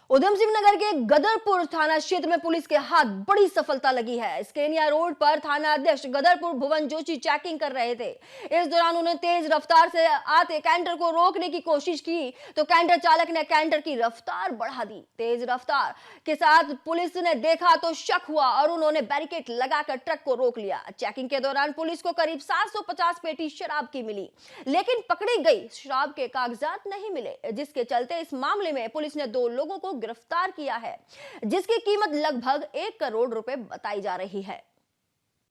उधम सिंह नगर के गदरपुर थाना क्षेत्र में पुलिस के हाथ बड़ी सफलता लगी है। स्केनिया रोड पर थाना अध्यक्ष गदरपुर भुवन जोशी चेकिंग कर रहे थे। इस दौरान उन्होंने तेज रफ्तार से आते कैंटर को रोकने की कोशिश की तो कैंटर चालक ने कैंटर की रफ्तार बढ़ा दी। तेज रफ्तार के साथ पुलिस ने देखा तो शक हुआ और उन्होंने बैरिकेड लगाकर ट्रक को रोक लिया। चेकिंग के दौरान पुलिस को करीब 750 पेटी शराब की मिली, लेकिन पकड़ी गई शराब के कागजात नहीं मिले, जिसके चलते इस मामले में पुलिस ने 2 लोगों को गिरफ्तार किया है, जिसकी कीमत लगभग 1 करोड़ रुपए बताई जा रही है।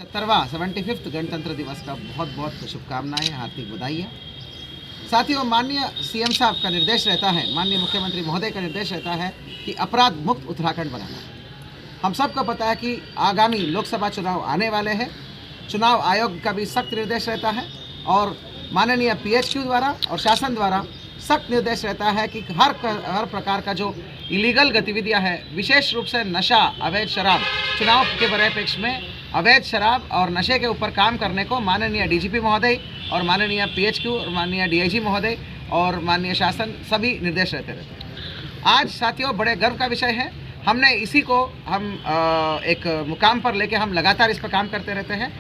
75वां गणतंत्र दिवस का बहुत बहुत शुभकामनाएं, हार्दिक बधाई है। साथियों, माननीय सीएम साहब का निर्देश रहता है, माननीय मुख्यमंत्री महोदय का निर्देश रहता है कि अपराध मुक्त उत्तराखंड बनाना। हम सबको पता है कि आगामी लोकसभा चुनाव आने वाले हैं। चुनाव आयोग का भी सख्त निर्देश रहता है और माननीय पीएचक्यू द्वारा और शासन द्वारा सख्त निर्देश रहता है कि हर प्रकार का जो इलीगल गतिविधियां हैं, विशेष रूप से नशा, अवैध शराब, चुनाव के परिप्रेक्ष्य में अवैध शराब और नशे के ऊपर काम करने को माननीय डीजीपी महोदय और माननीय पीएचक्यू और माननीय डीआईजी महोदय और माननीय शासन सभी निर्देश रहते हैं। आज साथियों, बड़े गर्व का विषय है। हमने इसी को हम एक मुकाम पर लेके हम लगातार इस पर काम करते रहते हैं।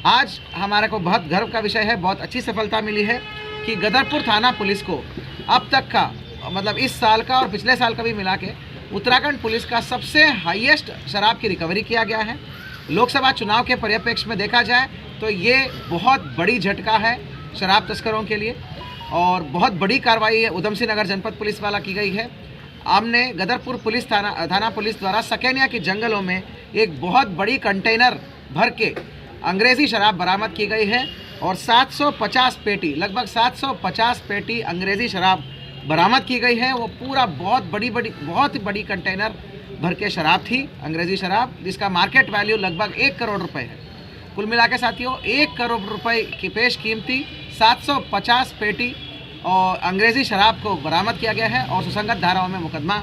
आज हमारे को बहुत गर्व का विषय है, बहुत अच्छी सफलता मिली है कि गदरपुर थाना पुलिस को अब तक का, मतलब इस साल का और पिछले साल का भी मिला के, उत्तराखंड पुलिस का सबसे हाईएस्ट शराब की रिकवरी किया गया है। लोकसभा चुनाव के परिप्रेक्ष्य में देखा जाए तो ये बहुत बड़ी झटका है शराब तस्करों के लिए और बहुत बड़ी कार्रवाई है उधम सिंह नगर जनपद पुलिस वाला की गई है। हमने गदरपुर पुलिस थाना पुलिस द्वारा सकेनिया के जंगलों में एक बहुत बड़ी कंटेनर भर के अंग्रेज़ी शराब बरामद की गई है और 750 पेटी, लगभग 750 पेटी अंग्रेज़ी शराब बरामद की गई है। वो पूरा बहुत बड़ी कंटेनर भर के शराब थी, अंग्रेज़ी शराब, जिसका मार्केट वैल्यू लगभग 1 करोड़ रुपए है। कुल मिला के साथियों, 1 करोड़ रुपए की पेश कीमती 750 पेटी और अंग्रेज़ी शराब को बरामद किया गया है और सुसंगत धाराओं में मुकदमा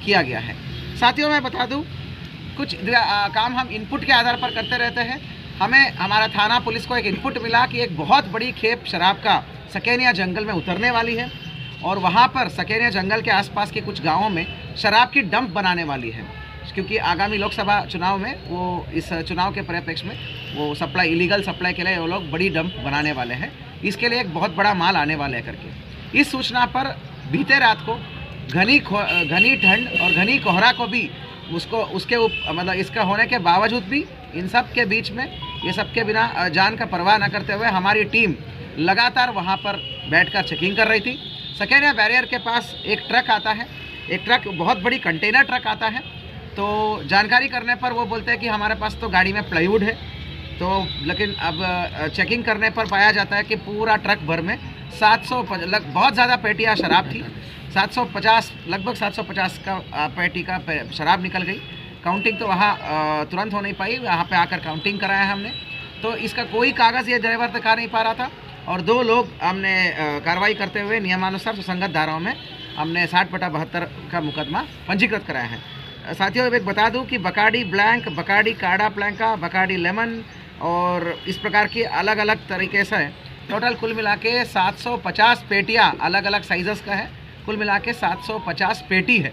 किया गया है। साथियों, मैं बता दूं, कुछ काम हम इनपुट के आधार पर करते रहते हैं। हमें हमारा थाना पुलिस को एक इनपुट मिला कि एक बहुत बड़ी खेप शराब का सकेनिया जंगल में उतरने वाली है और वहाँ पर सकेनिया जंगल के आसपास के कुछ गांवों में शराब की डंप बनाने वाली है, क्योंकि आगामी लोकसभा चुनाव में वो इस चुनाव के परिप्रेक्ष्य में वो सप्लाई, इलीगल सप्लाई के लिए वो लोग बड़ी डंप बनाने वाले हैं। इसके लिए एक बहुत बड़ा माल आने वाला है करके इस सूचना पर बीते रात को घनी ठंड और घनी कोहरा को भी मतलब इसका होने के बावजूद भी इन सब के बीच में, ये सब के बिना जान का परवाह न करते हुए हमारी टीम लगातार वहाँ पर बैठकर चेकिंग कर रही थी। सकेनिया बैरियर के पास एक ट्रक आता है, एक ट्रक, बहुत बड़ी कंटेनर ट्रक आता है। तो जानकारी करने पर वो बोलते हैं कि हमारे पास तो गाड़ी में प्लाईवुड है, तो लेकिन अब चेकिंग करने पर पाया जाता है कि पूरा ट्रक भर में बहुत ज़्यादा पेटियाँ शराब थी। 750, लगभग 750 का पेटी का शराब निकल गई। काउंटिंग तो वहाँ तुरंत हो नहीं पाई, यहाँ पे आकर काउंटिंग कराया हमने। तो इसका कोई कागज़ ये ड्राइवर दिखा नहीं पा रहा था और 2 लोग हमने कार्रवाई करते हुए नियमानुसार सुसंगत धाराओं में हमने 60/72 का मुकदमा पंजीकृत कराया है। साथियों, एक बता दूं कि बकाडी ब्लैंक, बकाडी काड़ा प्लैंका, बकाडी लेमन और इस प्रकार की अलग अलग तरीके से टोटल कुल मिला के 750 पेटियाँ अलग अलग साइज़ का है। कुल मिला के 750 पेटी है।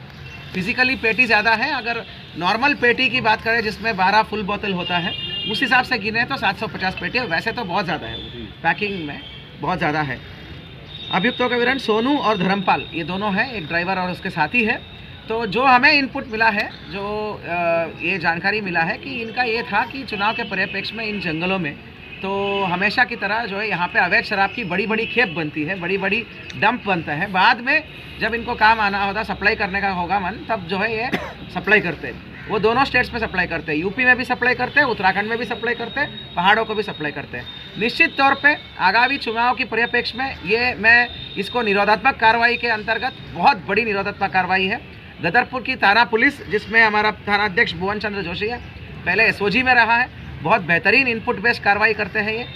फिजिकली पेटी ज़्यादा है, अगर नॉर्मल पेटी की बात करें जिसमें 12 फुल बोतल होता है, उस हिसाब से गिने तो 750 पेटी है। वैसे तो बहुत ज़्यादा है, पैकिंग में बहुत ज़्यादा है। अभियुक्तों का विवरण सोनू और धर्मपाल, ये दोनों हैं, एक ड्राइवर और उसके साथी है। तो जो हमें इनपुट मिला है, जो ये जानकारी मिला है कि इनका ये था कि चुनाव के परिप्रेक्ष्य में इन जंगलों में तो हमेशा की तरह जो है यहाँ पे अवैध शराब की बड़ी खेप बनती है, बड़ी डंप बनता है। बाद में जब इनको काम आना होता, सप्लाई करने का होगा मन, तब जो है ये सप्लाई करते हैं। वो दोनों स्टेट्स में सप्लाई करते हैं, यूपी में भी सप्लाई करते हैं, उत्तराखंड में भी सप्लाई करते हैं, पहाड़ों को भी सप्लाई करते हैं। निश्चित तौर पे आगामी चुनाव के परिप्रेक्ष्य में ये मैं इसको निरोधात्मक कार्रवाई के अंतर्गत, बहुत बड़ी निरोधात्मक कार्रवाई है। गदरपुर की थाना पुलिस, जिसमें हमारा थाना अध्यक्ष भुवन चंद्र जोशी है, पहले एसओजी में रहा है, बहुत बेहतरीन इनपुट बेस्ड कार्रवाई करते हैं। ये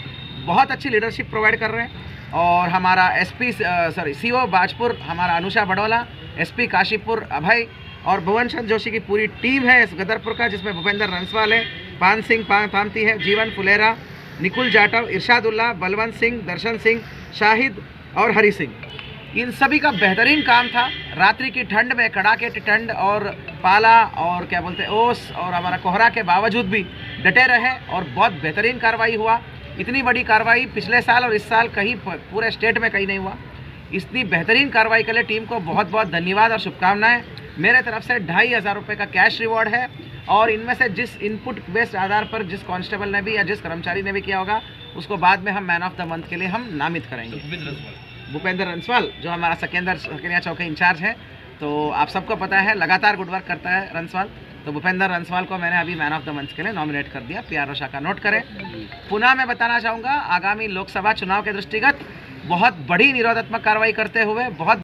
बहुत अच्छी लीडरशिप प्रोवाइड कर रहे हैं। और हमारा सीओ बाजपुर हमारा अनुषा बडोला, एसपी काशीपुर अभय और भुवन चंद्र जोशी की पूरी टीम है इस गदरपुर का, जिसमें भूपेंद्र रंसवाल है, पान सिंह पामती है, जीवन फुलेरा, निकुल जाटव, इरशादुल्ला, बलवंत सिंह, दर्शन सिंह, शाहिद और हरी सिंह। इन सभी का बेहतरीन काम था। रात्रि की ठंड में, कड़ाके की ठंड और पाला और क्या बोलते हैं ओस और हमारा कोहरा के बावजूद भी डटे रहे और बहुत बेहतरीन कार्रवाई हुआ। इतनी बड़ी कार्रवाई पिछले साल और इस साल कहीं पूरे स्टेट में कहीं नहीं हुआ। इतनी बेहतरीन कार्रवाई के लिए टीम को बहुत बहुत धन्यवाद और शुभकामनाएं। मेरे तरफ से 2500 रुपये का कैश रिवॉर्ड है और इनमें से जिस इनपुट बेस्ड आधार पर जिस कांस्टेबल ने भी या जिस कर्मचारी ने भी किया होगा उसको बाद में हम मैन ऑफ द मंथ के लिए हम नामित करेंगे। भूपेंद्र रंसवाल जो हमारा सकरिया चौक के इंचार्ज है, तो आप सबको पता है लगातार गुड वर्क करता है रंसवाल, तो भूपेंद्र रंसवाल को मैंने अभी मैन ऑफ द मंथ के लिए नॉमिनेट कर दिया। PRO शाखा नोट करें। पुनः मैं बताना चाहूँगा आगामी लोकसभा चुनाव के दृष्टिगत बहुत बड़ी निरोधात्मक कार्रवाई करते हुए बहुत